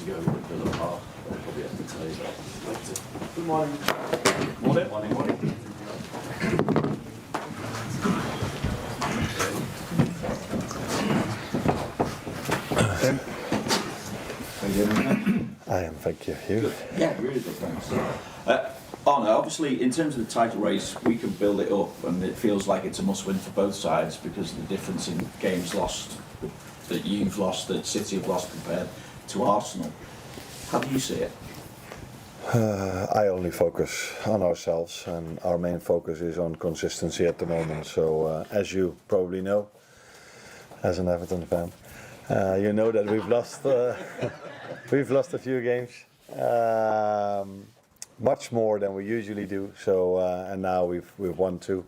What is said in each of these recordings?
to go with Villa Park. I'll probably have to tell you that. Good morning. Morning. I am, thank you. You? Good. Yeah, really good, thanks. Arne, obviously, in terms of the title race, we can build it up, and it feels like it's a must-win for both sides because of the difference in games lost that you've lost, that City have lost compared to Arsenal. How do you see it? I only focus on ourselves, and our main focus is on consistency at the moment. So, as you probably know, as an Everton fan, you know that we've lost a few games, much more than we usually do. So, and now we've won 2.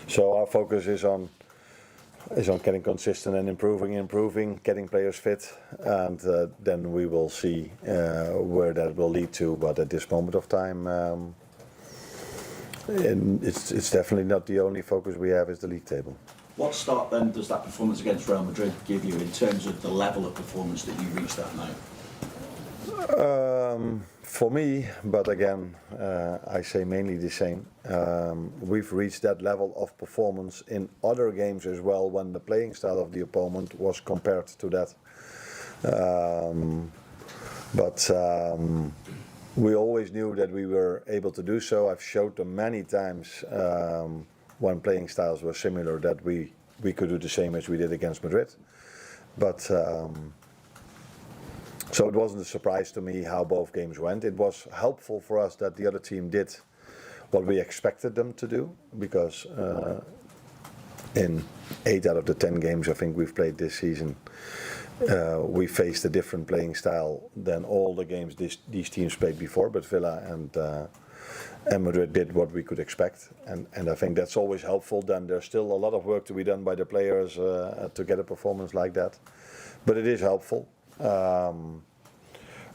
So our focus is on getting consistent and improving, getting players fit, and then we will see where that will lead to. But at this moment of time, it's definitely not the only focus we have is the league table. What start then does that performance against Real Madrid give you in terms of the level of performance that you reached that night? For me, but again, I say mainly the same. We've reached that level of performance in other games as well when the playing style of the opponent was compared to that. But we always knew that we were able to do so. I've showed them many times when playing styles were similar that we could do the same as we did against Madrid. But so it wasn't a surprise to me how both games went. It was helpful for us that the other team did what we expected them to do, because in 8 out of the 10 games I think we've played this season, we faced a different playing style than all the games these teams played before. But Villa and Madrid did what we could expect, and I think that's always helpful. Then there's still a lot of work to be done by the players to get a performance like that, but it is helpful.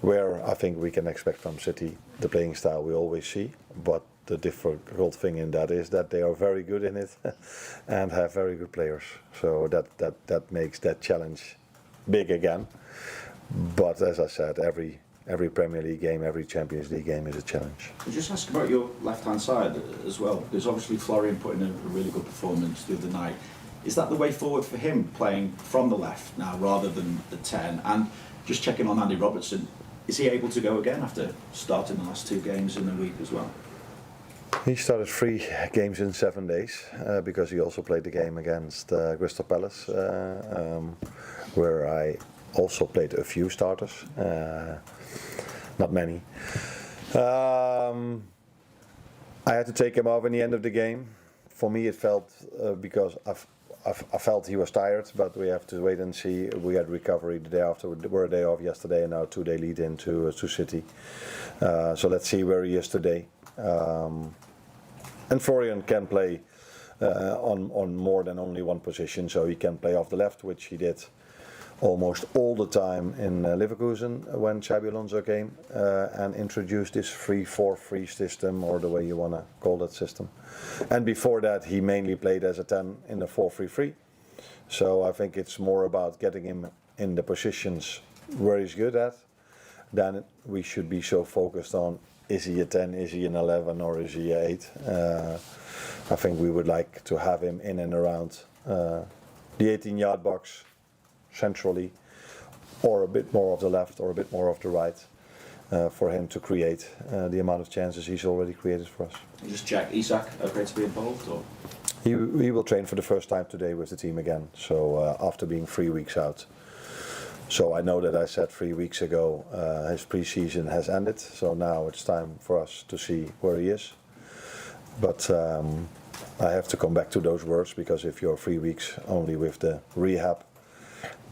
Where I think we can expect from City the playing style we always see, but the difficult thing in that is that they are very good in it and have very good players. So that makes that challenge big again. But as I said, every Premier League game, every Champions League game is a challenge. I'll just ask about your left-hand side as well, because obviously Florian put in a really good performance the other night. Is that the way forward for him, playing from the left now rather than the 10? And just checking on Andy Robertson, is he able to go again after starting the last 2 games in a week as well? He started 3 games in 7 days because he also played the game against Crystal Palace, where I also played a few starters, not many. I had to take him off in the end of the game. For me, it felt because I felt he was tired, but we have to wait and see. We had recovery the day after. We were a day off yesterday, and now 2-day lead into City. So let's see where he is today. And Florian can play on more than only one position, so he can play off the left, which he did almost all the time in Leverkusen when Xabi Alonso came and introduced this 3-4-3 system, or the way you want to call that system. And before that he mainly played as a 10 in the 4-3-3. So I think it's more about getting him in the positions where he's good at than we should be so focused on is he a 10, is he an 11, or is he a 8. I think we would like to have him in and around the 18-yard box centrally, or a bit more of the left or a bit more of the right, for him to create the amount of chances he's already created for us. You just check, Isak okay to be involved? Or? He will train for the first time today with the team again, so after being 3 weeks out. So I know that I said 3 weeks ago his pre-season has ended, so now it's time for us to see where he is. But I have to come back to those words, because if you're 3 weeks only with the rehab,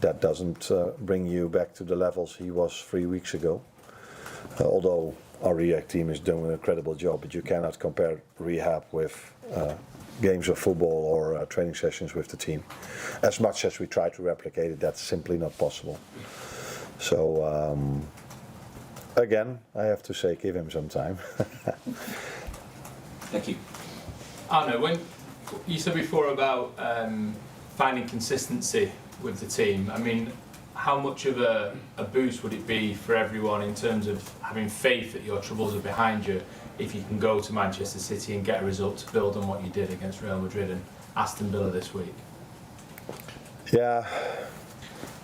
that doesn't bring you back to the levels he was 3 weeks ago. Although our rehab team is doing an incredible job, but you cannot compare rehab with games of football or training sessions with the team. As much as we try to replicate it, that's simply not possible. So again, I have to say, give him some time. Thank you. Arne, when you said before about finding consistency with the team, I mean, how much of a boost would it be for everyone in terms of having faith that your troubles are behind you if you can go to Manchester City and get a result to build on what you did against Real Madrid and Aston Villa this week? Yeah,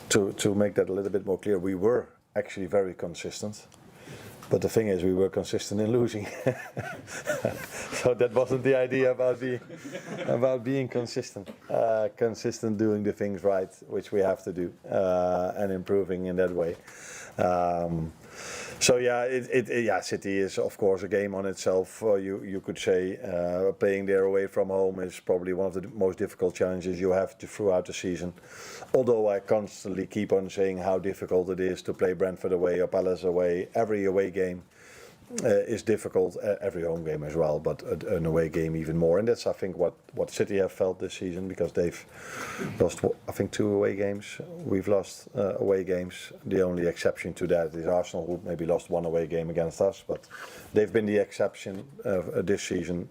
to make that a little bit more clear, we were actually very consistent. But the thing is, we were consistent in losing. So that wasn't the idea about being consistent. Consistent doing the things right, which we have to do, and improving in that way. So yeah, City is of course a game on itself. You could say playing there away from home is probably one of the most difficult challenges you have throughout the season. Although I constantly keep on saying how difficult it is to play Brentford away or Palace away. Every away game is difficult, every home game as well, but an away game even more. And that's, I think, what City have felt this season, because they've lost, I think, 2 away games. We've lost away games. The only exception to that is Arsenal, who maybe lost 1 away game against us, but they've been the exception this season,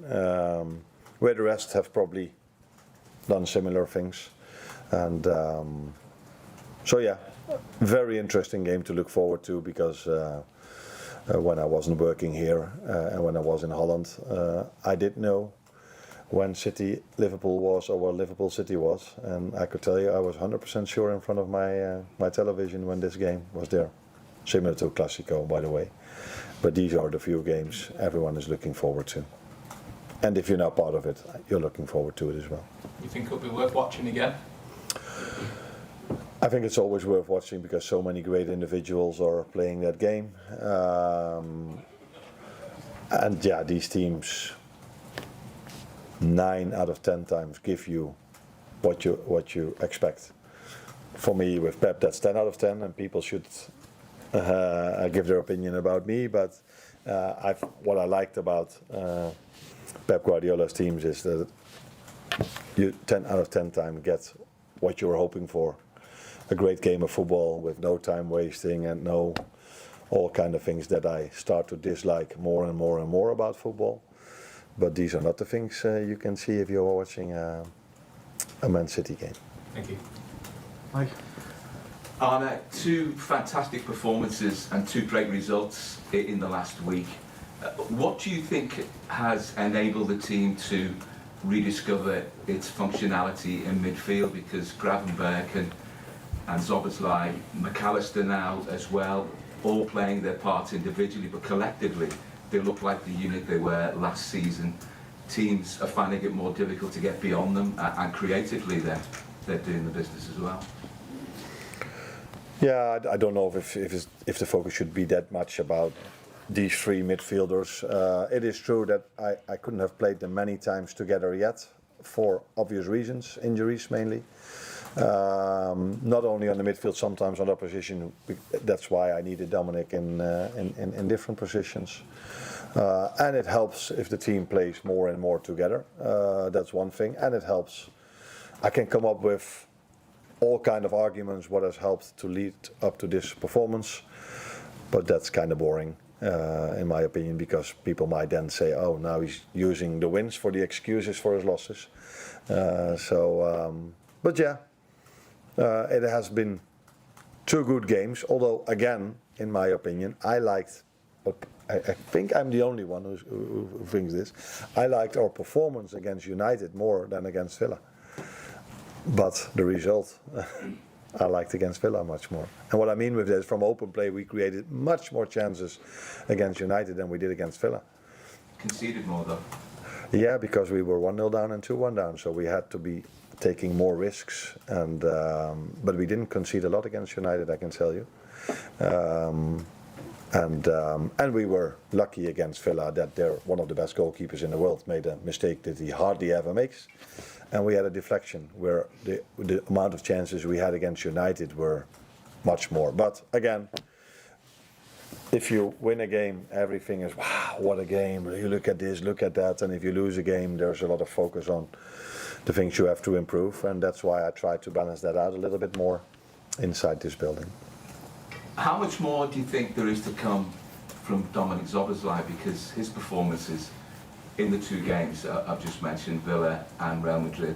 where the rest have probably done similar things. And so yeah, very interesting game to look forward to, because when I wasn't working here and when I was in Holland, I did know when City Liverpool was, or where Liverpool City was, and I could tell you I was 100% sure in front of my television when this game was there. Similar to Classico, by the way. But these are the few games everyone is looking forward to. And if you're not part of it, you're looking forward to it as well. You think it'll be worth watching again? I think it's always worth watching, because so many great individuals are playing that game. And yeah, these teams 9 out of 10 times give you what you expect. For me, with Pep, that's 10 out of 10, and people should give their opinion about me. But what I liked about Pep Guardiola's teams is that you 10 out of 10 times get what you were hoping for. A great game of football with no time wasting and no all kind of things that I start to dislike more and more and more about football. But these are not the things you can see if you're watching a Man City game. Thank you. Mike. Arne, 2 fantastic performances and 2 great results in the last week. What do you think has enabled the team to rediscover its functionality in midfield? Because Gravenberg and Szoboszlai, McAllister now as well, all playing their parts individually, but collectively they look like the unit they were last season. Teams are finding it more difficult to get beyond them, and creatively they're doing the business as well. Yeah, I don't know if the focus should be that much about these 3 midfielders. It is true that I couldn't have played them many times together yet, for obvious reasons, injuries mainly. Not only on the midfield, sometimes on the opposition. That's why I needed Dominic in different positions. And it helps if the team plays more and more together. That's one thing, and it helps. I can come up with all kind of arguments what has helped to lead up to this performance, but that's kind of boring. In my opinion, because people might then say, oh, now he's using the wins for the excuses for his losses. But yeah, it has been 2 good games, although again, in my opinion, I liked, I think I'm the only one who thinks this, I liked our performance against United more than against Villa. But the result, I liked against Villa much more. And what I mean with this, from open play, we created much more chances against United than we did against Villa. Conceded more though. Yeah, because we were 1-0 down and 2-1 down, so we had to be taking more risks. And but we didn't concede a lot against United, I can tell you. And we were lucky against Villa that they're one of the best goalkeepers in the world made a mistake that he hardly ever makes. And we had a deflection where the amount of chances we had against United were much more. But again, if you win a game, everything is, wow, what a game. You look at this, look at that. And if you lose a game, there's a lot of focus on the things you have to improve. And that's why I try to balance that out a little bit more inside this building. How much more do you think there is to come from Dominic Szoboszlai? Because his performances in the 2 games I've just mentioned, Villa and Real Madrid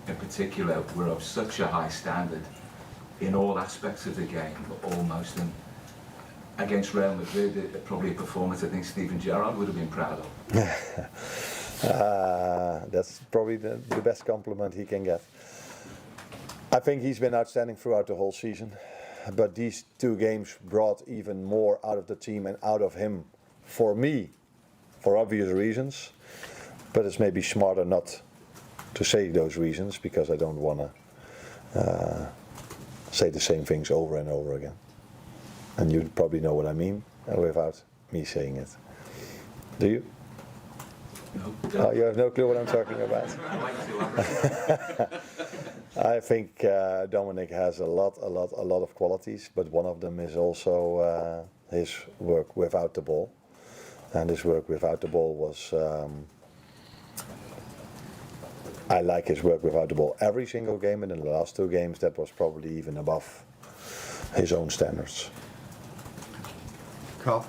in particular, were of such a high standard. in all aspects of the game, almost. And against Real Madrid, probably a performance I think Steven Gerrard would have been proud of. That's probably the best compliment he can get. I think he's been outstanding throughout the whole season, but these 2 games brought even more out of the team and out of him, for me, for obvious reasons. But it's maybe smarter not to say those reasons, because I don't want to say the same things over and over again. And you probably know what I mean without me saying it. Do you? No, Oh, you have no clue what I'm talking about? I like to. I think Dominic has a lot of qualities, but one of them is also his work without the ball. And his work without the ball was, I like his work without the ball every single game, and in the last 2 games that was probably even above his own standards. Carl?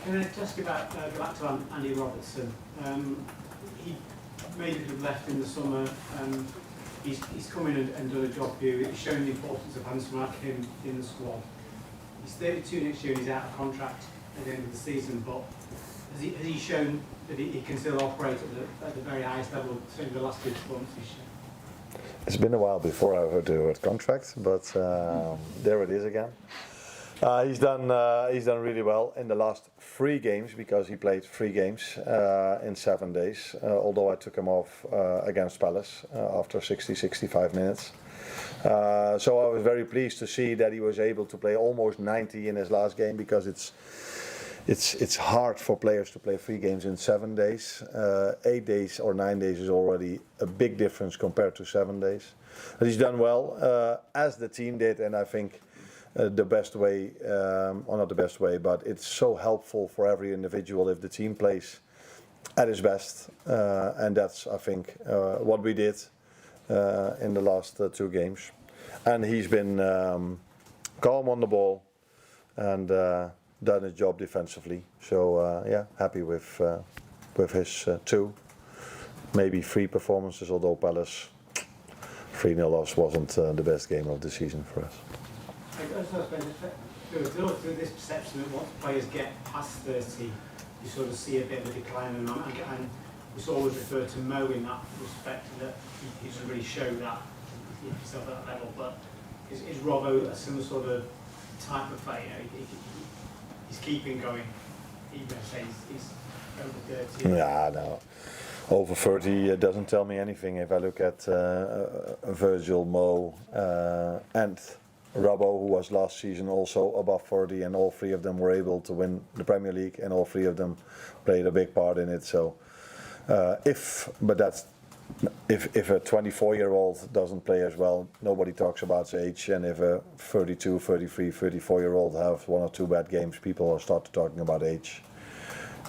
Can I just go back to Andy Robertson? He maybe could have left in the summer. He's come in and done a job for you. He's shown the importance of having someone like him in the squad. He's 32 next year and he's out of contract at the end of the season, but has he shown that he can still operate at the very highest level in the last 2 performances? It's been a while before I heard the word contract, but there it is again. He's done really well in the last 3 games, because he played 3 games in 7 days, although I took him off against Palace after 60-65 minutes. So I was very pleased to see that he was able to play almost 90 in his last game, because it's hard for players to play 3 games in 7 days. 8 days or 9 days is already a big difference compared to 7 days. But he's done well, as the team did, and I think the best way, or not the best way, but it's so helpful for every individual if the team plays at his best, and that's, I think, what we did in the last 2 games. And he's been calm on the ball and done his job defensively. So yeah, happy with his 2, maybe 3 performances, although Palace 3-0 loss wasn't the best game of the season for us. Through this perception that once players get past 30, you sort of see a bit of a decline, and we always refer to Mo in that respect, that he doesn't really show that himself at that level. But is Robbo a similar sort of type of player? He's keeping going, even if he's over 30. Yeah, no. Over 30 doesn't tell me anything. If I look at Virgil, Mo, and Robbo, who was last season also above 40, and all 3 of them were able to win the Premier League, and all 3 of them played a big part in it. So, if a 24-year-old doesn't play as well, nobody talks about his age, and if a 32, 33, 34-year-old have 1 or 2 bad games, people will start talking about age.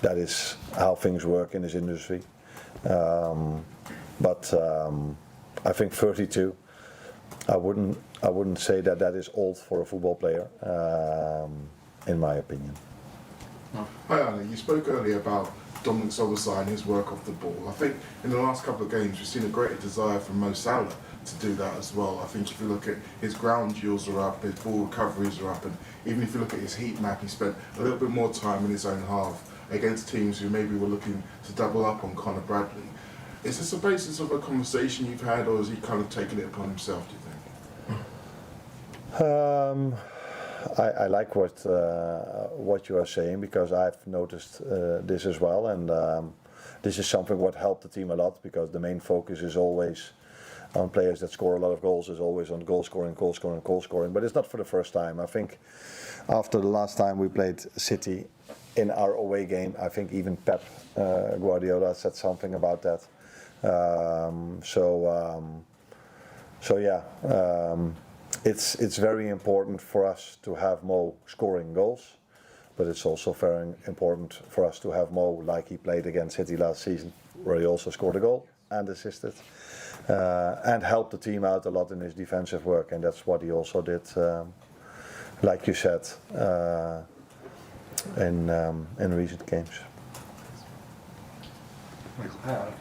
That is how things work in this industry. But I think 32. I wouldn't say that is old for a football player, in my opinion. Hi Arne, you spoke earlier about Dominic Szoboszlai and his work off the ball. I think in the last couple of games we've seen a greater desire from Mo Salah to do that as well. I think if you look at his ground duels are up, his ball recoveries are up, and even if you look at his heat map, he spent a little bit more time in his own half against teams who maybe were looking to double up on Conor Bradley. Is this a basis of a conversation you've had, or has he kind of taken it upon himself, do you think? I like what you are saying, because I've noticed this as well, and this is something what helped the team a lot, because the main focus is always on players that score a lot of goals, is always on goal scoring, but it's not for the first time. I think after the last time we played City in our away game, I think even Pep Guardiola said something about that. So yeah. It's very important for us to have Mo scoring goals, but it's also very important for us to have Mo like he played against City last season, where he also scored a goal and assisted, and helped the team out a lot in his defensive work, and that's what he also did, like you said, in recent games. Can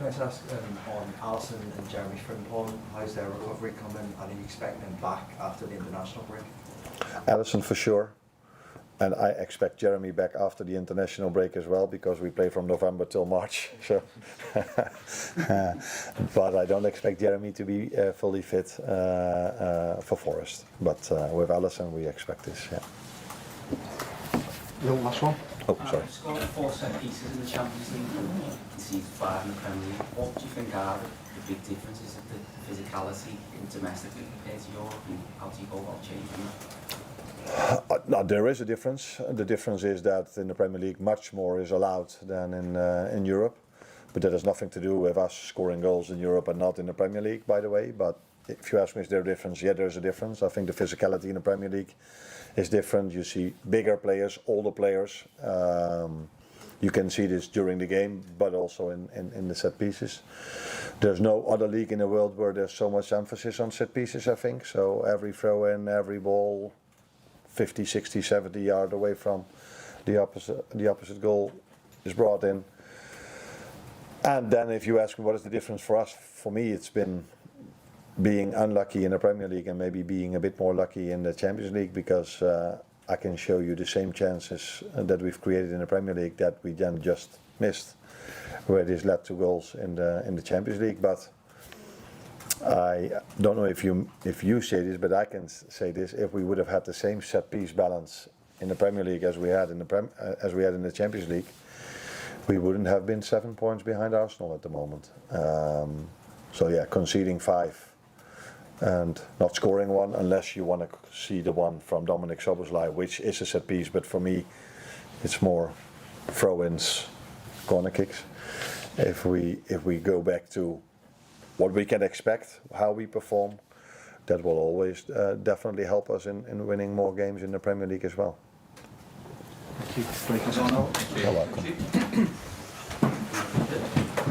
I just ask on Alisson and Jeremy Frimpong, how's their recovery coming, and are you expecting them back after the international break? Alisson for sure, and I expect Jeremy back after the international break as well, because we play from November till March. So, but I don't expect Jeremy to be fully fit for Forest. But with Alisson, we expect this. Yeah. No, last one. Oh, sorry. You've scored 4 set pieces in the Champions League, you conceded 5 in the Premier League. What do you think are the big differences of the physicality domestically compared to Europe, and how do you go about changing that? No, there is a difference. The difference is that in the Premier League much more is allowed than in Europe. But that has nothing to do with us scoring goals in Europe and not in the Premier League, by the way. But if you ask me, is there a difference? Yeah, there's a difference. I think the physicality in the Premier League is different. You see bigger players, older players. You can see this during the game, but also in the set pieces. There's no other league in the world where there's so much emphasis on set pieces, I think. So every throw in, every ball, 50, 60, 70 yards away from the opposite goal is brought in. And then if you ask me what is the difference for us, for me it's been being unlucky in the Premier League and maybe being a bit more lucky in the Champions League, because I can show you the same chances that we've created in the Premier League that we then just missed, where this led to goals in the Champions League. But I don't know if you say this, but I can say this: if we would have had the same set piece balance in the Premier League as we had in the Champions League, we wouldn't have been 7 points behind Arsenal at the moment. So yeah, conceding 5 and not scoring 1, unless you want to see the one from Dominic Szoboszlai, which is a set piece, but for me it's more throw-ins, corner kicks. If we go back to what we can expect, how we perform, that will always definitely help us in winning more games in the Premier League as well. Thank you. You're welcome.